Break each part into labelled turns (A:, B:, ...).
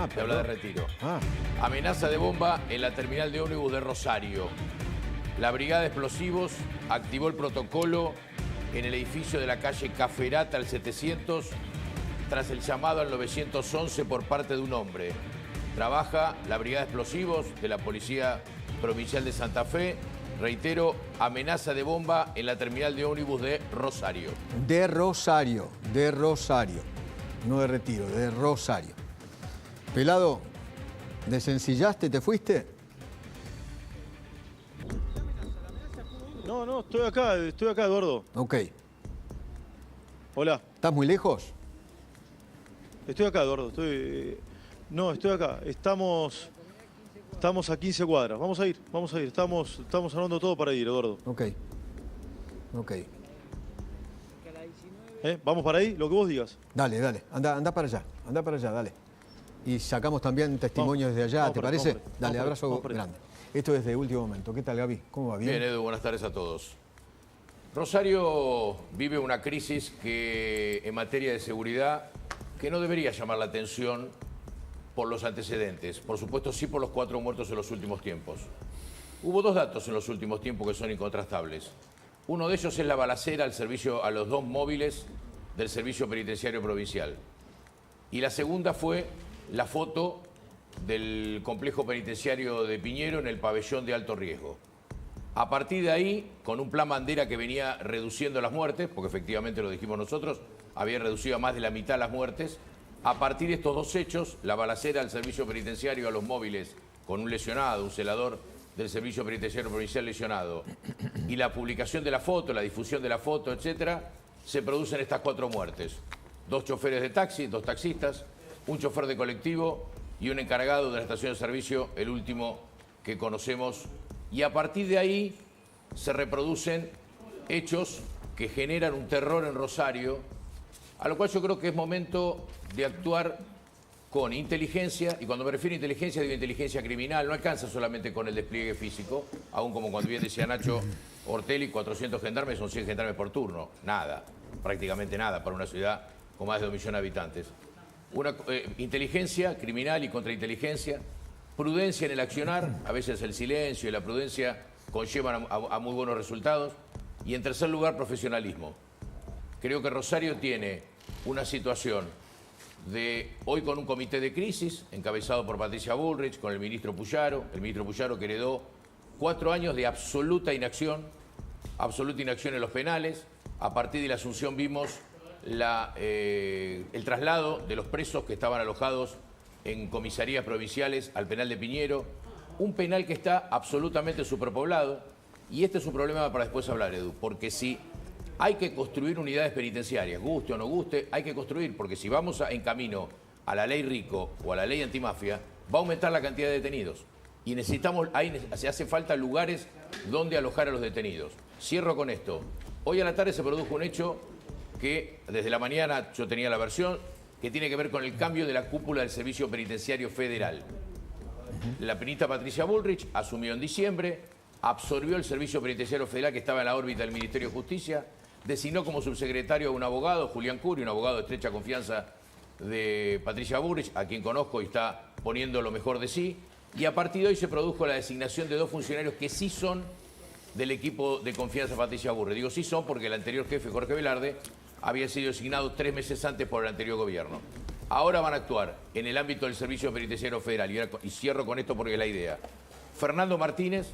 A: te habla de Retiro.
B: Ah.
A: Amenaza de bomba en la terminal de ómnibus de Rosario. La Brigada de Explosivos activó el protocolo en el edificio de la calle Caferata al 700 tras el llamado al 911 por parte de un hombre. Trabaja la Brigada de Explosivos de la Policía Provincial de Santa Fe. Reitero, amenaza de bomba en la terminal de ómnibus de Rosario.
B: De Rosario. No de Retiro, de Rosario. Pelado, ¿desencillaste, te fuiste?
C: No, estoy acá, Eduardo.
B: Ok.
C: Hola,
B: ¿Estás muy lejos?
C: estoy acá, Eduardo. No, estoy acá. Estamos a 15 cuadras. Vamos a ir. Estamos armando todo para ir, Eduardo.
B: Ok.
C: ¿Vamos para ahí? Lo que vos digas.
B: Dale. Anda para allá, dale. Y sacamos también testimonios desde allá, ¿te parece? Dale, abrazo grande. Esto es de último momento. ¿Qué tal, Gaby? ¿Cómo va? ¿Bien?
A: Bien, Edu, buenas tardes a todos. Rosario vive una crisis que en materia de seguridad que no debería llamar la atención por los antecedentes. Por supuesto, sí por los 4 muertos en los últimos tiempos. Hubo 2 datos en los últimos tiempos que son incontrastables. Uno de ellos es la balacera a los 2 móviles del Servicio Penitenciario Provincial. Y la segunda fue la foto del complejo penitenciario de Piñero en el pabellón de alto riesgo. A partir de ahí, con un plan bandera que venía reduciendo las muertes, porque efectivamente lo dijimos nosotros, había reducido a más de la mitad las muertes, a partir de estos 2 hechos, la balacera al servicio penitenciario a los móviles con un lesionado, un celador del Servicio Penitenciario Provincial lesionado, y la publicación de la foto, la difusión de la foto, etcétera, se producen estas 4 muertes. 2 choferes de taxi, 2 taxistas, un chofer de colectivo y un encargado de la estación de servicio, el último que conocemos. Y a partir de ahí se reproducen hechos que generan un terror en Rosario, a lo cual yo creo que es momento de actuar con inteligencia, y cuando me refiero a inteligencia, digo inteligencia criminal, no alcanza solamente con el despliegue físico, aún como cuando bien decía Nacho Ortelli, 400 gendarmes son 100 gendarmes por turno, nada, prácticamente nada para una ciudad con más de 2 millones de habitantes. Una inteligencia criminal y contrainteligencia, prudencia en el accionar, a veces el silencio y la prudencia conllevan a muy buenos resultados, y en tercer lugar, profesionalismo. Creo que Rosario tiene una situación de hoy con un comité de crisis encabezado por Patricia Bullrich, con el ministro Puyaro que heredó 4 años de absoluta inacción en los penales. A partir de la asunción vimos el traslado de los presos que estaban alojados en comisarías provinciales al penal de Piñero, un penal que está absolutamente superpoblado, y este es un problema para después hablar, Edu, porque si hay que construir unidades penitenciarias, guste o no guste, hay que construir, porque si vamos en camino a la ley Rico o a la ley antimafia, va a aumentar la cantidad de detenidos. Y se hace falta lugares donde alojar a los detenidos. Cierro con esto. Hoy a la tarde se produjo un hecho que desde la mañana yo tenía la versión, que tiene que ver con el cambio de la cúpula del Servicio Penitenciario Federal. La ministra Patricia Bullrich asumió en diciembre, absorbió el Servicio Penitenciario Federal que estaba en la órbita del Ministerio de Justicia, designó como subsecretario a un abogado, Julián Curi, un abogado de estrecha confianza de Patricia Bullrich, a quien conozco y está poniendo lo mejor de sí, y a partir de hoy se produjo la designación de 2 funcionarios que sí son del equipo de confianza de Patricia Bullrich. Digo sí son porque el anterior jefe, Jorge Velarde, había sido designado 3 meses antes por el anterior gobierno. Ahora van a actuar en el ámbito del Servicio Penitenciario Federal, y cierro con esto porque es la idea. Fernando Martínez,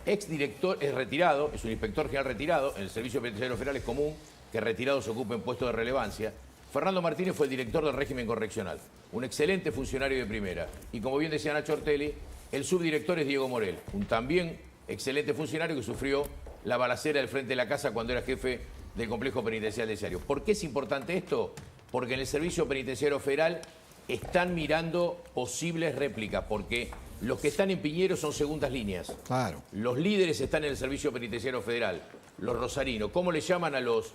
A: exdirector, es retirado, es un inspector general retirado, en el Servicio Penitenciario Federal es común que retirados ocupen puestos de relevancia. Fernando Martínez fue el director del régimen correccional, un excelente funcionario de primera. Y como bien decía Nacho Ortelli, el subdirector es Diego Morel, un también excelente funcionario que sufrió la balacera del frente de la casa cuando era jefe del complejo penitenciario. ¿Por qué es importante esto? Porque en el Servicio Penitenciario Federal están mirando posibles réplicas, porque los que están en Piñero son segundas líneas.
B: Claro.
A: Los líderes están en el Servicio Penitenciario Federal, los rosarinos. ¿Cómo le llaman a los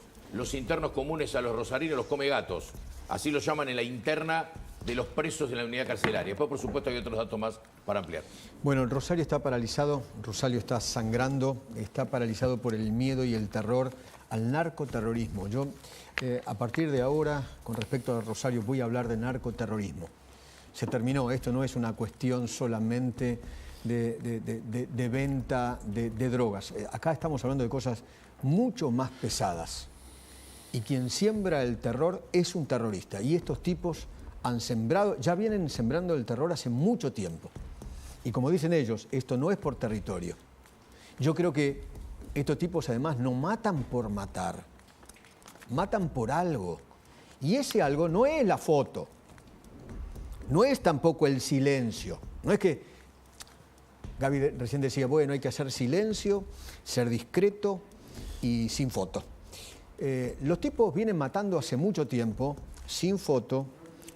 A: internos comunes a los rosarinos? Los comegatos. Así lo llaman en la interna de los presos de la unidad carcelaria. Después, por supuesto, hay otros datos más para ampliar.
B: Bueno, el Rosario está paralizado, Rosario está sangrando, está paralizado por el miedo y el terror al narcoterrorismo. Yo, a partir de ahora, con respecto a Rosario, voy a hablar de narcoterrorismo. se terminó. Esto no es una cuestión solamente de venta de drogas. Acá estamos hablando de cosas mucho más pesadas. Y quien siembra el terror es un terrorista. Y estos tipos han sembrado, ya vienen sembrando el terror hace mucho tiempo. Y como dicen ellos, esto no es por territorio. Yo creo que estos tipos además no matan por matar, matan por algo. Y ese algo no es la foto, no es tampoco el silencio. No es que, Gaby recién decía, bueno, hay que hacer silencio, ser discreto y sin foto. Los tipos vienen matando hace mucho tiempo, sin foto,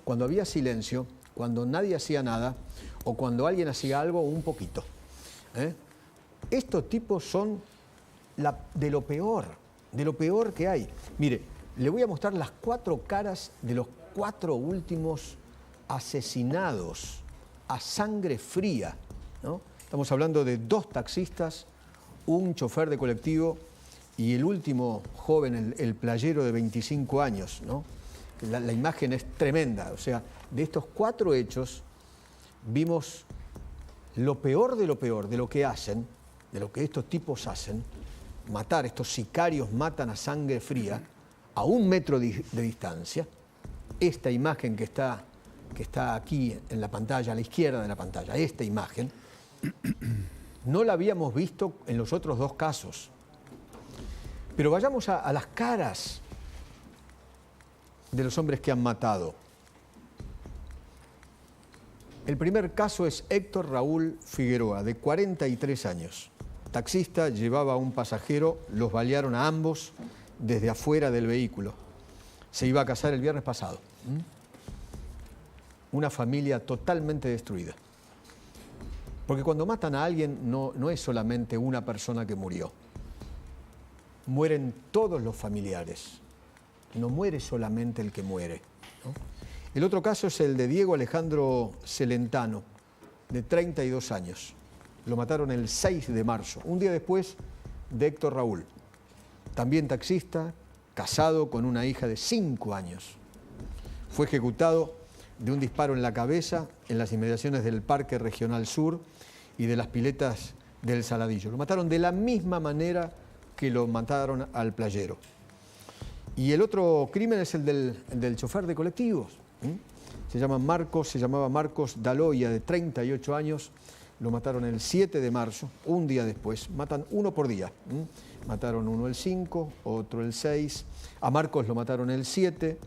B: cuando había silencio, cuando nadie hacía nada o cuando alguien hacía algo un poquito. Estos tipos son de lo peor que hay. Mire, le voy a mostrar las 4 caras de los 4 últimos asesinados a sangre fría, ¿no? Estamos hablando de 2 taxistas, un chofer de colectivo y el último joven, el playero de 25 años, ¿no? La imagen es tremenda. O sea, de estos 4 hechos vimos lo peor, de lo que hacen, de lo que estos tipos hacen, matar, estos sicarios matan a sangre fría, a 1 metro de distancia. Esta imagen que está aquí en la pantalla, a la izquierda de la pantalla, esta imagen, no la habíamos visto en los otros 2 casos. Pero vayamos a las caras de los hombres que han matado. El primer caso es Héctor Raúl Figueroa, de 43 años. Taxista, llevaba a un pasajero, los balearon a ambos desde afuera del vehículo. Se iba a casar el viernes pasado. Una familia totalmente destruida. Porque cuando matan a alguien no es solamente una persona que murió. Mueren todos los familiares. No muere solamente el que muere, ¿no? El otro caso es el de Diego Alejandro Celentano, de 32 años. Lo mataron el 6 de marzo, un día después de Héctor Raúl. También taxista, casado con una hija de 5 años. Fue ejecutado de un disparo en la cabeza en las inmediaciones del Parque Regional Sur y de las piletas del Saladillo. Lo mataron de la misma manera que lo mataron al playero. Y el otro crimen es el del chofer de colectivos. Se llamaba Marcos Daloya, de 38 años. Lo mataron el 7 de marzo, un día después. Matan uno por día. Mataron uno el 5, otro el 6. A Marcos lo mataron el 7.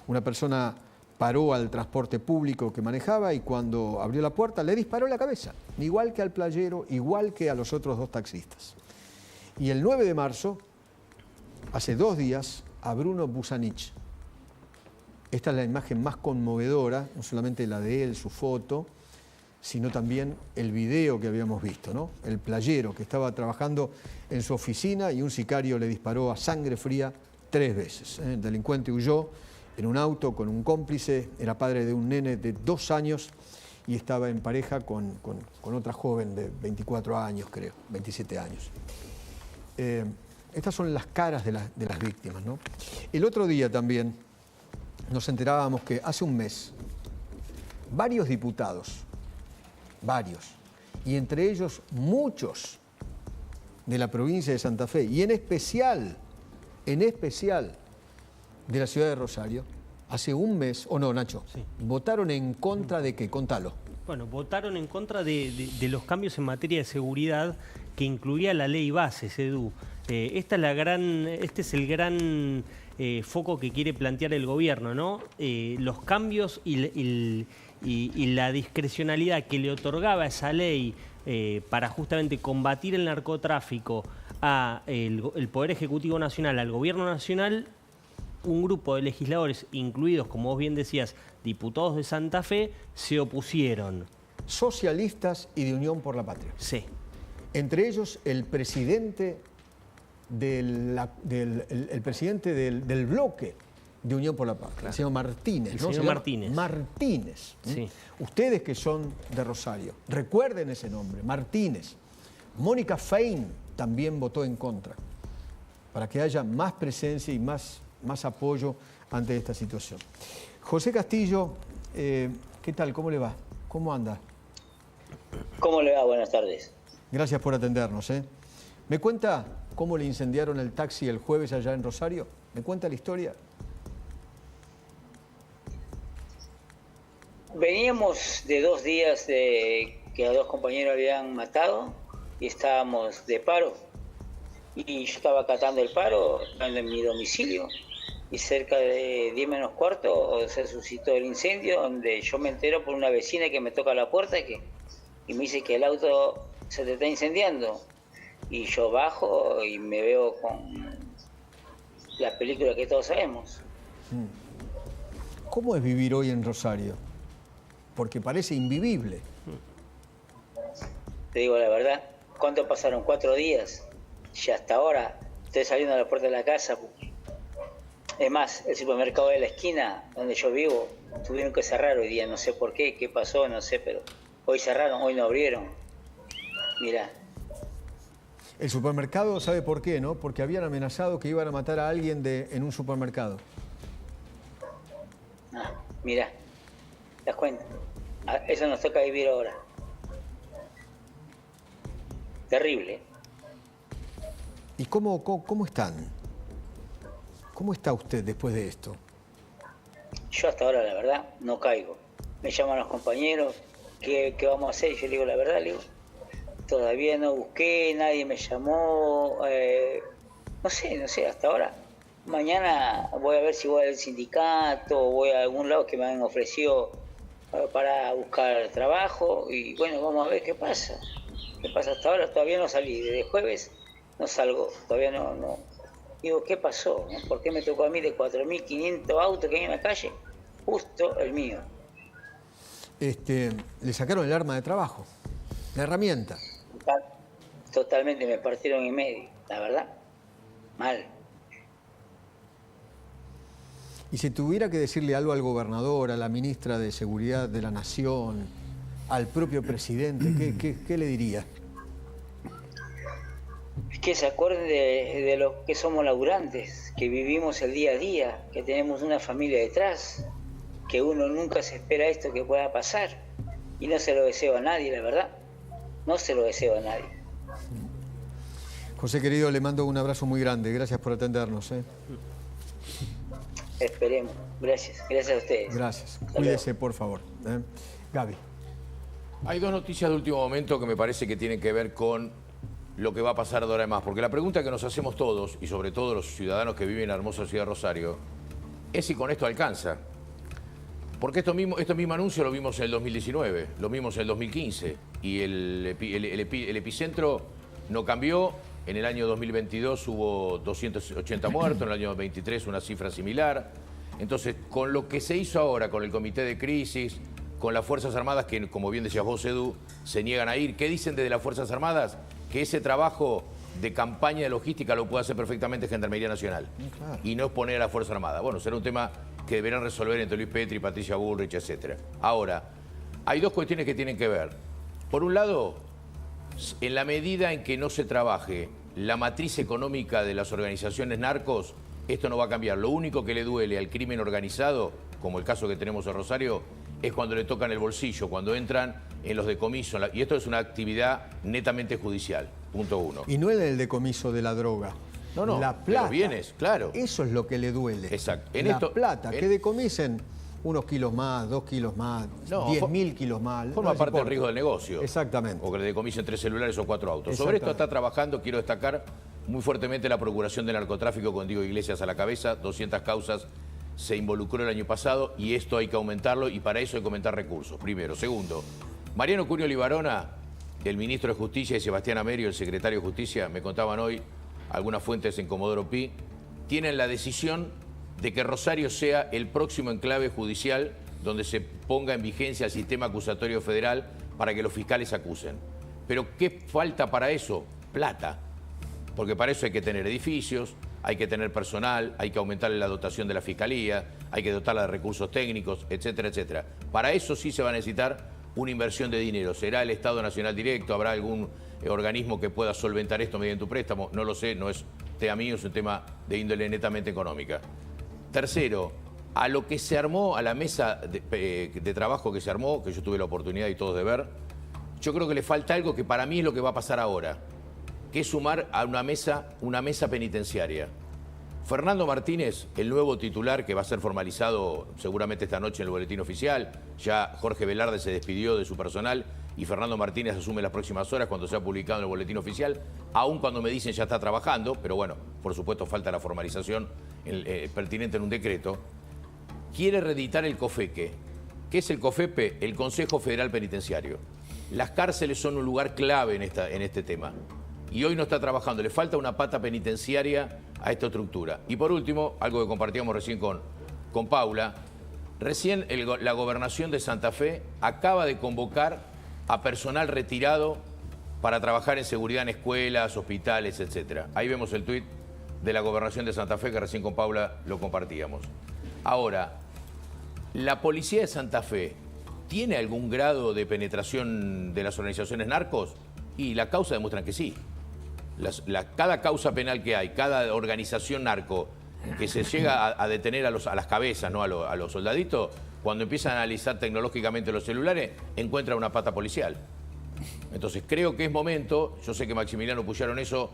B: Una persona paró al transporte público que manejaba y cuando abrió la puerta le disparó en la cabeza. Igual que al playero, igual que a los otros 2 taxistas. Y el 9 de marzo, hace 2 días, a Bruno Busanich. Esta es la imagen más conmovedora, no solamente la de él, su foto, sino también el video que habíamos visto, ¿no? El playero que estaba trabajando en su oficina y un sicario le disparó a sangre fría 3 veces. El delincuente huyó en un auto con un cómplice, era padre de un nene de 2 años y estaba en pareja con otra joven de 24 años, creo, 27 años. Estas son las caras de las víctimas, ¿no? El otro día también nos enterábamos que hace un mes varios diputados, y entre ellos muchos de la provincia de Santa Fe, y en especial de la ciudad de Rosario, hace un mes, ¿o no, Nacho?
D: Sí.
B: ¿Votaron en contra de qué? Contalo.
D: Bueno, votaron en contra de los cambios en materia de seguridad que incluía la ley base, CEDU. Este es el gran foco que quiere plantear el gobierno, ¿no? Los cambios y la discrecionalidad que le otorgaba esa ley para justamente combatir el narcotráfico el Poder Ejecutivo Nacional, al Gobierno Nacional, un grupo de legisladores, incluidos, como vos bien decías, diputados de Santa Fe, se opusieron.
B: Socialistas y de Unión por la Patria.
D: Sí.
B: Entre ellos el presidente del bloque de Unión por la Patria, claro. El señor Martínez.
D: El señor Martínez.
B: Martínez.
D: Sí.
B: Ustedes que son de Rosario, recuerden ese nombre, Martínez. Mónica Fein también votó en contra, para que haya más presencia y más apoyo ante esta situación. José Castillo, que ¿Qué tal? ¿Cómo le va? ¿Cómo anda?
E: ¿Cómo le va? Buenas tardes.
B: Gracias por atendernos. ¿Me cuenta cómo le incendiaron el taxi el jueves allá en Rosario? ¿Me cuenta la historia?
E: Veníamos de 2 días de que a 2 compañeros habían matado y estábamos de paro. Y yo estaba acatando el paro en mi domicilio y cerca de 10 menos cuarto se suscitó el incendio, donde yo me entero por una vecina que me toca la puerta y me dice que el auto se te está incendiando. Y yo bajo y me veo con la película que todos sabemos.
B: ¿Cómo es vivir hoy en Rosario? Porque parece invivible.
E: Te digo la verdad, ¿cuánto pasaron? 4 días. Ya hasta ahora estoy saliendo a la puerta de la casa. Es más, el supermercado de la esquina donde yo vivo tuvieron que cerrar hoy día. No sé por qué, qué pasó, no sé, pero hoy cerraron, hoy no abrieron. Mirá.
B: El supermercado, ¿sabe por qué, no? Porque habían amenazado que iban a matar a alguien en un supermercado.
E: Ah, mirá. ¿Te das cuenta? Eso nos toca vivir ahora. Terrible.
B: ¿Y cómo están? ¿Cómo está usted después de esto?
E: Yo hasta ahora, la verdad, no caigo. Me llaman los compañeros, ¿qué vamos a hacer? Y yo le digo, la verdad, le digo, todavía no busqué, nadie me llamó, no sé, hasta ahora. Mañana voy a ver si voy al sindicato o voy a algún lado que me han ofrecido para buscar trabajo y bueno, vamos a ver qué pasa. ¿Qué pasa hasta ahora? Todavía no salí, desde jueves no salgo, todavía no. Digo, ¿qué pasó? ¿Por qué me tocó a mí de 4.500 autos que hay en la calle? Justo el mío.
B: Le sacaron el arma de trabajo, la herramienta.
E: Totalmente, me partieron en medio, la verdad. Mal.
B: Y si tuviera que decirle algo al gobernador, a la ministra de Seguridad de la Nación, al propio presidente, ¿qué le diría?
E: Que se acuerden de los que somos laburantes, que vivimos el día a día, que tenemos una familia detrás, que uno nunca se espera esto que pueda pasar. Y no se lo deseo a nadie, la verdad. No se lo deseo a nadie.
B: José querido, le mando un abrazo muy grande. Gracias por atendernos.
E: Esperemos. Gracias. Gracias a ustedes.
B: Gracias.
E: Hasta
B: Cuídese,
E: luego.
B: por favor. Gaby.
A: Hay 2 noticias de último momento que me parece que tienen que ver con lo que va a pasar de ahora en más. Porque la pregunta que nos hacemos todos, y sobre todo los ciudadanos que viven en la hermosa ciudad de Rosario, es si con esto alcanza. Porque este mismo anuncio lo vimos en el 2019, lo vimos en el 2015, y el epicentro no cambió. En el año 2022 hubo 280 muertos, en el año 2023 una cifra similar. Entonces, con lo que se hizo ahora, con el comité de crisis, con las Fuerzas Armadas, que como bien decías vos, Edu, se niegan a ir. ¿Qué dicen desde las Fuerzas Armadas? Que ese trabajo de campaña de logística lo puede hacer perfectamente Gendarmería Nacional. Claro. Y no exponer a la Fuerza Armada. Bueno, será un tema que deberán resolver entre Luis Petri, Patricia Bullrich, etc. Ahora, hay 2 cuestiones que tienen que ver. Por un lado, en la medida en que no se trabaje la matriz económica de las organizaciones narcos, esto no va a cambiar. Lo único que le duele al crimen organizado, como el caso que tenemos en Rosario, es cuando le tocan el bolsillo, cuando entran en los decomisos. Y esto es una actividad netamente judicial, punto 1.
B: Y no el decomiso de la droga.
A: No,
B: la plata.
A: los bienes, claro.
B: Eso es lo que le duele.
A: Exacto.
B: Plata, que decomisen unos kilos más, 2 kilos más, 10.000 kilos más.
A: Forma parte del riesgo del negocio.
B: Exactamente.
A: O que le decomisen 3 celulares o 4 autos. Sobre esto está trabajando, quiero destacar muy fuertemente la Procuración de Narcotráfico con Diego Iglesias a la cabeza. 200 causas se involucró el año pasado y esto hay que aumentarlo y para eso hay que aumentar recursos, primero. Segundo, Mariano Curio Libarona, el ministro de Justicia, y Sebastián Amerio, el secretario de Justicia, me contaban hoy algunas fuentes en Comodoro Pi, tienen la decisión de que Rosario sea el próximo enclave judicial donde se ponga en vigencia el sistema acusatorio federal para que los fiscales acusen. Pero ¿qué falta para eso? Plata. Porque para eso hay que tener edificios, hay que tener personal, hay que aumentarle la dotación de la fiscalía, hay que dotarla de recursos técnicos, etcétera, etcétera. Para eso sí se va a necesitar una inversión de dinero. ¿Será el Estado Nacional directo? ¿Habrá algún organismo que pueda solventar esto mediante un préstamo? No lo sé, no es tema mío, es un tema de índole netamente económica. Tercero, A lo que se armó, a la mesa de trabajo que se armó, que yo tuve la oportunidad y todos de ver, yo creo que le falta algo que para mí es lo que va a pasar ahora, que es sumar a una mesa penitenciaria. Fernando Martínez, el nuevo titular que va a ser formalizado seguramente esta noche en el boletín oficial, ya Jorge Velarde se despidió de su personal y Fernando Martínez asume las próximas horas cuando sea publicado en el boletín oficial, aun cuando me dicen ya está trabajando, pero bueno, por supuesto falta la formalización pertinente en un decreto. Quiere reeditar el COFEQE. ¿Qué es el COFEPE? El Consejo Federal Penitenciario. Las cárceles son un lugar clave en este tema. Y hoy no está trabajando, le falta una pata penitenciaria a esta estructura. Y por último, algo que compartíamos recién con Paula, recién la Gobernación de Santa Fe acaba de convocar a personal retirado para trabajar en seguridad en escuelas, hospitales, etc. Ahí vemos el tuit de la Gobernación de Santa Fe que recién con Paula lo compartíamos. Ahora, ¿la policía de Santa Fe tiene algún grado de penetración de las organizaciones narcos? Y la causa demuestra que sí. Cada causa penal que hay, cada organización narco que se llega a detener a las cabezas, ¿no? a los soldaditos, cuando empiezan a analizar tecnológicamente los celulares, encuentra una pata policial. Entonces creo que es momento, yo sé que Maximiliano Puyaro eso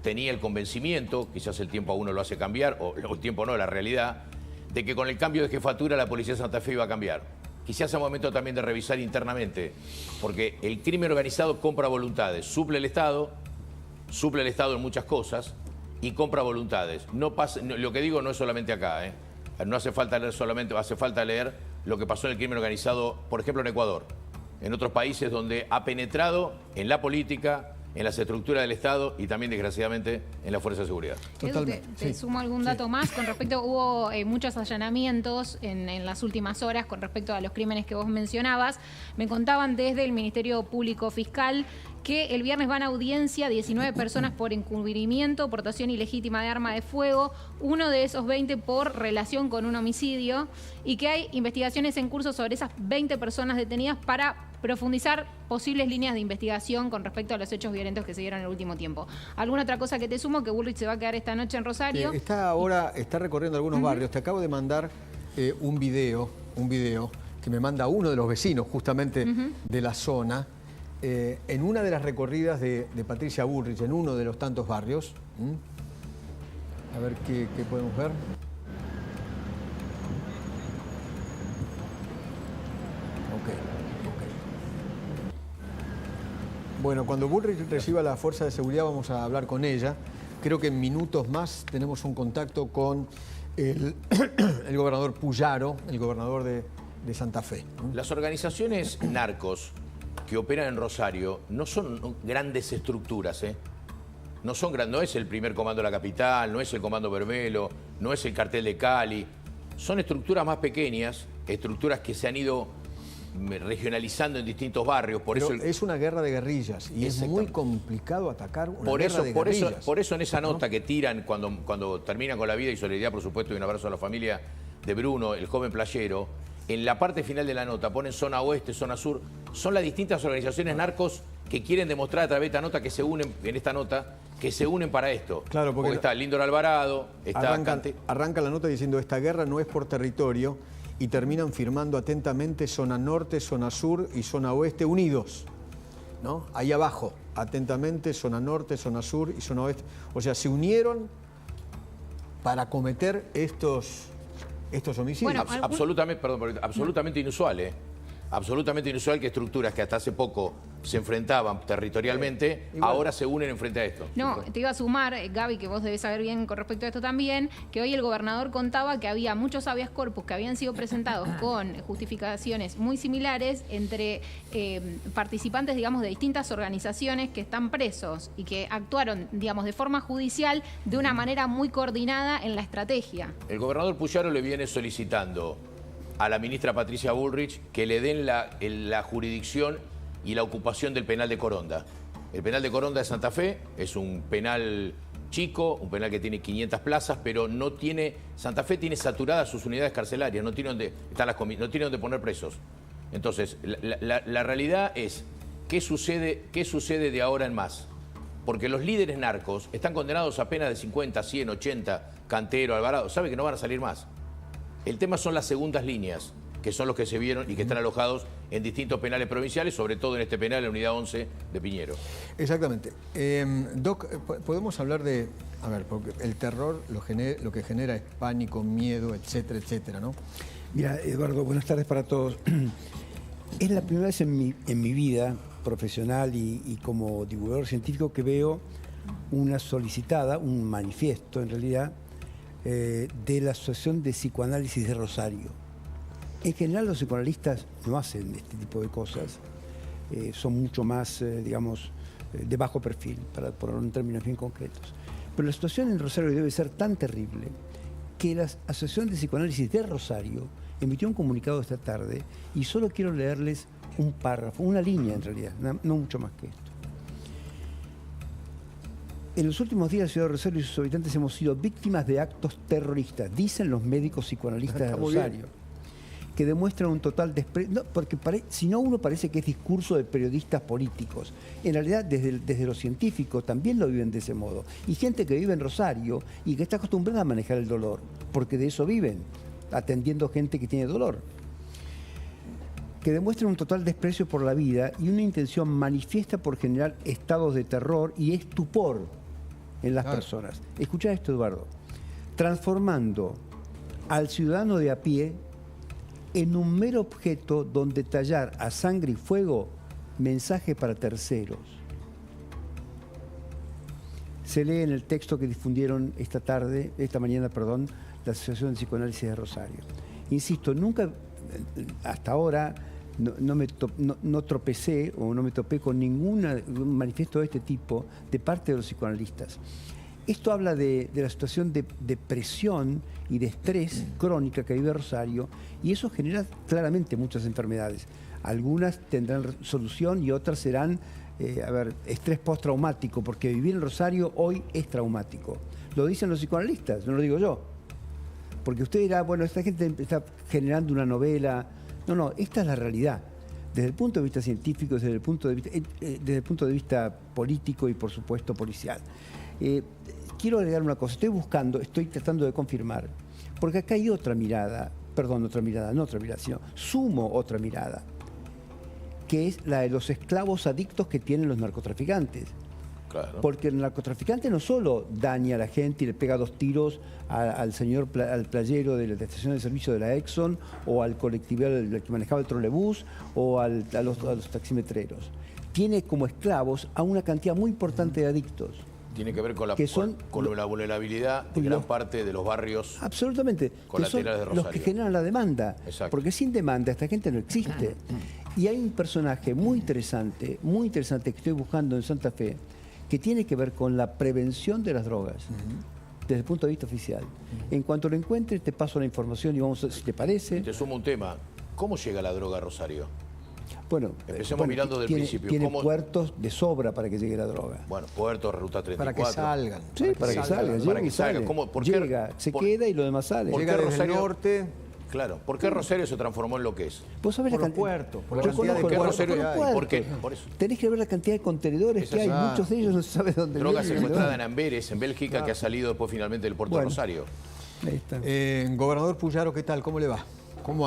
A: tenía el convencimiento, quizás el tiempo a uno lo hace cambiar, o el tiempo no, la realidad, de que con el cambio de jefatura la Policía de Santa Fe iba a cambiar. Quizás es momento también de revisar internamente, porque el crimen organizado compra voluntades, suple el Estado en muchas cosas y compra voluntades. Lo que digo no es solamente acá, no hace falta leer solamente, hace falta leer lo que pasó en el crimen organizado, por ejemplo en Ecuador, en otros países donde ha penetrado en la política, en las estructuras del Estado y también, desgraciadamente, en la Fuerza de Seguridad.
F: Totalmente. Te sumo algún dato más. Con respecto, hubo muchos allanamientos en las últimas horas con respecto a los crímenes que vos mencionabas. Me contaban desde el Ministerio Público Fiscal que el viernes van a audiencia 19 personas por encubrimiento, portación ilegítima de arma de fuego, uno de esos 20 por relación con un homicidio, y que hay investigaciones en curso sobre esas 20 personas detenidas para profundizar posibles líneas de investigación con respecto a los hechos violentos que se dieron en el último tiempo. ¿Alguna otra cosa que te sumo? Que Bullrich se va a quedar esta noche en Rosario.
B: Está recorriendo algunos barrios. Te acabo de mandar un video que me manda uno de los vecinos justamente de la zona, en una de las recorridas de Patricia Bullrich, en uno de los tantos barrios. A ver qué podemos ver. Bueno, cuando Bullrich reciba la fuerza de seguridad vamos a hablar con ella. Creo que en minutos más tenemos un contacto con el gobernador Puyaro, el gobernador de Santa Fe.
A: Las organizaciones narcos que operan en Rosario no son grandes estructuras, No es el primer comando de la capital, no es el comando Bermelo, no es el cartel de Cali. Son estructuras más pequeñas, estructuras que se han ido regionalizando en distintos barrios.
B: Es una guerra de guerrillas y es muy complicado atacar una guerra de guerrillas.
A: Por eso en esa nota que tiran cuando terminan con la vida, y solidaridad por supuesto, y un abrazo a la familia de Bruno, el joven playero, en la parte final de la nota ponen zona oeste, zona sur. Son las distintas organizaciones narcos que quieren demostrar a través de esta nota que se unen, que se unen para esto.
B: Claro, porque
A: está Lindor Alvarado,
B: arranca la nota diciendo esta guerra no es por territorio, y terminan firmando atentamente zona norte, zona sur y zona oeste unidos, ¿no? Ahí abajo, atentamente, zona norte, zona sur y zona oeste. O sea, se unieron para cometer estos homicidios.
A: Bueno, absolutamente inusual, Absolutamente inusual que estructuras que hasta hace poco se enfrentaban territorialmente, ahora se unen enfrente a esto.
F: No, te iba a sumar, Gaby, que vos debés saber bien con respecto a esto también, que hoy el gobernador contaba que había muchos habeas corpus que habían sido presentados con justificaciones muy similares entre participantes, digamos, de distintas organizaciones que están presos y que actuaron, digamos, de forma judicial de una manera muy coordinada en la estrategia.
A: El gobernador Puyaro le viene solicitando a la ministra Patricia Bullrich que le den la jurisdicción y la ocupación del penal de Coronda. El penal de Coronda de Santa Fe es un penal chico, un penal que tiene 500 plazas, pero no tiene, Santa Fe tiene saturadas sus unidades carcelarias, no tiene donde poner presos. Entonces, la realidad es, ¿qué sucede de ahora en más? Porque los líderes narcos están condenados a penas de 50, 100, 80, Cantero, Alvarado, saben que no van a salir más. El tema son las segundas líneas, que son los que se vieron y que están alojados en distintos penales provinciales, sobre todo en este penal, en la unidad 11 de Piñero.
B: Exactamente. Doc, podemos hablar de, a ver, porque el terror lo que genera es pánico, miedo, etcétera, etcétera, ¿no?
G: Mira, Eduardo, buenas tardes para todos. Es la primera vez en mi vida profesional y como divulgador científico que veo una solicitada, un manifiesto en realidad, de la Asociación de Psicoanálisis de Rosario. En general los psicoanalistas no hacen este tipo de cosas, son mucho más, digamos, de bajo perfil, para ponerlo en términos bien concretos. Pero la situación en Rosario debe ser tan terrible que la Asociación de Psicoanálisis de Rosario emitió un comunicado esta tarde y solo quiero leerles un párrafo, una línea en realidad, no mucho más que esto. En los últimos días, la ciudad de Rosario y sus habitantes hemos sido víctimas de actos terroristas, dicen los médicos psicoanalistas de Rosario, que demuestran un total desprecio, no, porque si no uno parece que es discurso de periodistas políticos. En realidad, desde los científicos también lo viven de ese modo. Y gente que vive en Rosario y que está acostumbrada a manejar el dolor, porque de eso viven, atendiendo gente que tiene dolor. Que demuestran un total desprecio por la vida y una intención manifiesta por generar estados de terror y estupor en las personas. Escuchá esto, Eduardo. Transformando al ciudadano de a pie en un mero objeto donde tallar a sangre y fuego mensaje para terceros. Se lee en el texto que difundieron esta mañana, la Asociación de Psicoanálisis de Rosario. Insisto, nunca, hasta ahora, no tropecé o no me topé con ningún manifiesto de este tipo de parte de los psicoanalistas. Esto habla de la situación de presión y de estrés crónica que vive Rosario, y eso genera claramente muchas enfermedades. Algunas tendrán solución y otras serán, estrés postraumático, porque vivir en Rosario hoy es traumático. Lo dicen los psicoanalistas, no lo digo yo. Porque usted dirá, bueno, esta gente está generando una novela. No, esta es la realidad. Desde el punto de vista científico, desde el punto de vista político y, por supuesto, policial. Quiero agregar una cosa. Estoy tratando de confirmar, porque acá hay otra mirada, sumo otra mirada, que es la de los esclavos adictos que tienen los narcotraficantes.
A: Claro.
G: Porque el narcotraficante no solo daña a la gente y le pega 2 tiros al playero de la estación de servicio de la Exxon, o al colectivo que manejaba el trolebús, o a los taximetreros. Tiene como esclavos a una cantidad muy importante de adictos.
A: Tiene que ver con la vulnerabilidad de gran parte de los barrios.
G: Absolutamente.
A: Colaterales de Rosario.
G: Los que generan la demanda.
A: Exacto.
G: Porque sin demanda esta gente no existe. Y hay un personaje muy interesante que estoy buscando en Santa Fe, que tiene que ver con la prevención de las drogas, desde el punto de vista oficial. En cuanto lo encuentre, te paso la información y vamos a, si te parece.
A: Te sumo un tema. ¿Cómo llega la droga a Rosario?
G: Bueno,
A: empecemos mirando del principio.
G: Tiene puertos de sobra para que llegue la droga.
A: Bueno, puertos, ruta 34.
B: Para que salgan.
G: Sí, para que salgan.
A: Para que salgan.
G: ¿Por qué? Llega, se queda y lo demás sale.
A: ¿Por qué
B: Llega desde
A: Rosario?
B: el norte.
A: Claro. ¿Por qué Rosario se transformó en lo que es?
G: Vos sabés
B: Por
G: la
B: los
G: cantidad.
B: puertos, por la
G: Yo
B: cantidad de
G: conozco
B: puertos
G: los
B: que hay.
G: puertos.
A: ¿Por qué? Por eso.
G: Tenés que ver la cantidad de contenedores
A: Es
G: que hay.
A: así.
G: Muchos de ellos no se sabe dónde
A: Droga
G: vienen.
A: secuestrada en Amberes, en Bélgica, que ha salido después finalmente del puerto de
G: Bueno.
A: Rosario.
G: Ahí está.
B: Gobernador Puyaro, ¿qué tal? ¿Cómo le va? ¿Cómo anda?